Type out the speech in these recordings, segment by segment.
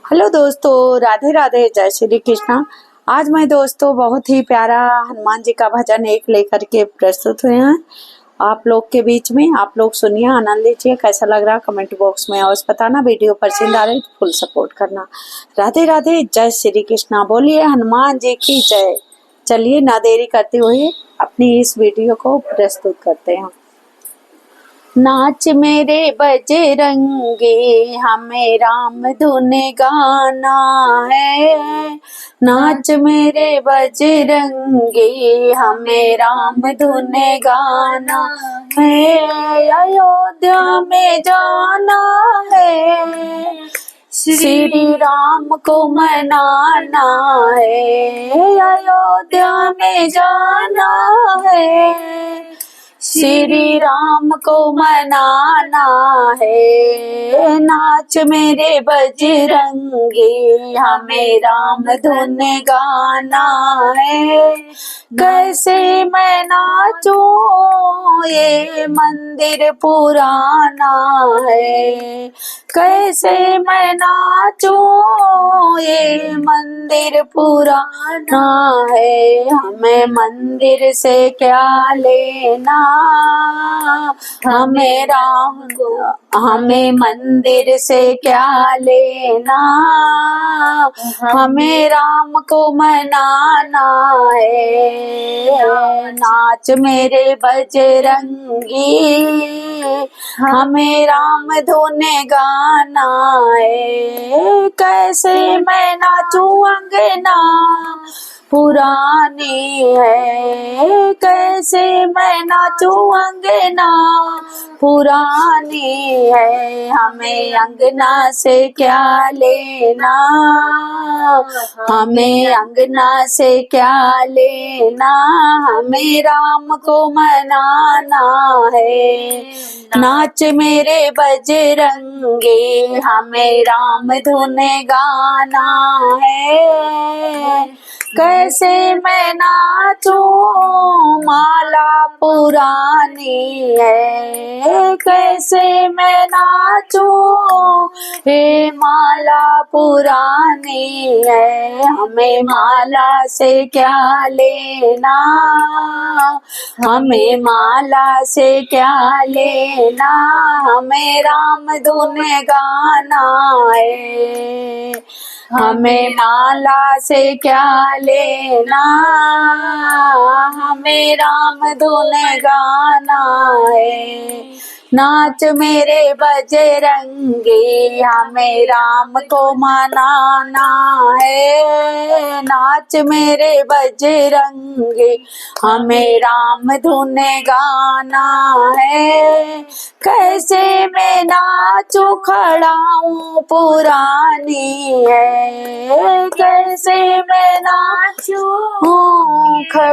Hello दोस्तों, राधे राधे, जय श्री कृष्णा। आज मैं दोस्तों बहुत ही प्यारा हनुमान जी का भजन एक लेकर के प्रस्तुत हुए हैं आप लोग के बीच में। आप लोग सुनिए, आनंद लीजिए। कैसा लग रहा कमेंट बॉक्स में अवश्य बताना। वीडियो पसंद आ रही तो फुल सपोर्ट करना। राधे राधे, जय श्री कृष्णा। बोलिए हनुमान जी की जय। चलिए ना देरी करते हुए अपनी इस वीडियो को प्रस्तुत करते हैं। नाच मेरे बजरंगी, हमें राम धुन गाना है। नाच मेरे बजरंगी, हमें राम धुन गाना है। अयोध्या में जाना है, श्री राम को मनाना है। अयोध्या में जाना है, श्री राम को मनाना है। नाच मेरे बजरंगी, हमें राम धुन गाना है। कैसे मैं नाचूं, ये मंदिर पुराना है। कैसे मैं नाचूं, ये मंदिर पुराना है। हमें मंदिर से क्या लेना, हमें मंदिर से क्या लेना। हमें राम को मनाना है। नाच मेरे बजरंगी, हमें राम धुन गाना है। कैसे मैं नाचूं, अंगना पुरानी है। कैसे मैं नाचूं, अंगना पुरानी है। हमें अंगना से क्या लेना, हमें अंगना से क्या लेना। हमें राम को मनाना है। नाच मेरे बजरंगी, हमें राम धुन गाना है। कैसे मैं नाचूं, माला पुरानी है। कैसे मैं नाचूं, हे माला पुरानी है। हमें माला से क्या लेना, हमें माला से क्या लेना। हमें राम धुन गाना है। हमें माला से क्या लेना, हमें राम धुन गाना है। नाच मेरे बजरंगी, हमें राम को मनाना है। नाच मेरे बजरंगी, हमें राम धुन गाना है। कैसे मैं नाचूं, खड़ा हूँ पुरानी है। कैसे मैं नाचूं,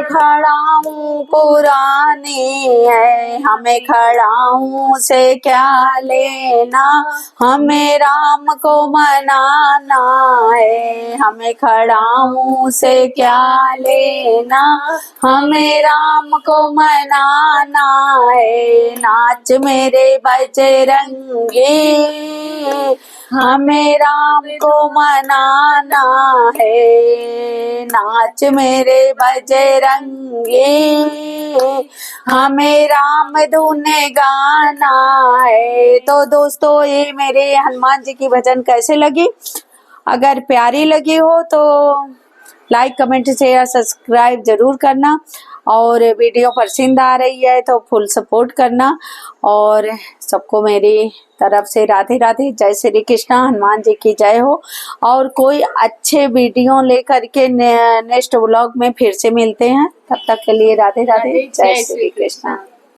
खड़ा हूँ पुरानी है। हमें खड़ा हूँ से क्या लेना, हमें राम को मनाना है। हमें खड़ा हूँ से क्या लेना, हमें राम को मनाना है। नाच मेरे बजरंगी, हमें राम को मनाना है। नाच मेरे बजरंगी, हमें राम धुन गाना है। तो दोस्तों, ये मेरे हनुमान जी की भजन कैसे लगी? अगर प्यारी लगी हो तो लाइक, कमेंट, शेयर, सब्सक्राइब जरूर करना। और वीडियो पसंद आ रही है तो फुल सपोर्ट करना। और सबको मेरी तरफ से राधे राधे, जय श्री कृष्णा। हनुमान जी की जय हो। और कोई अच्छे वीडियो लेकर के नेक्स्ट व्लॉग में फिर से मिलते हैं। तब तक के लिए राधे राधे, जय श्री कृष्णा।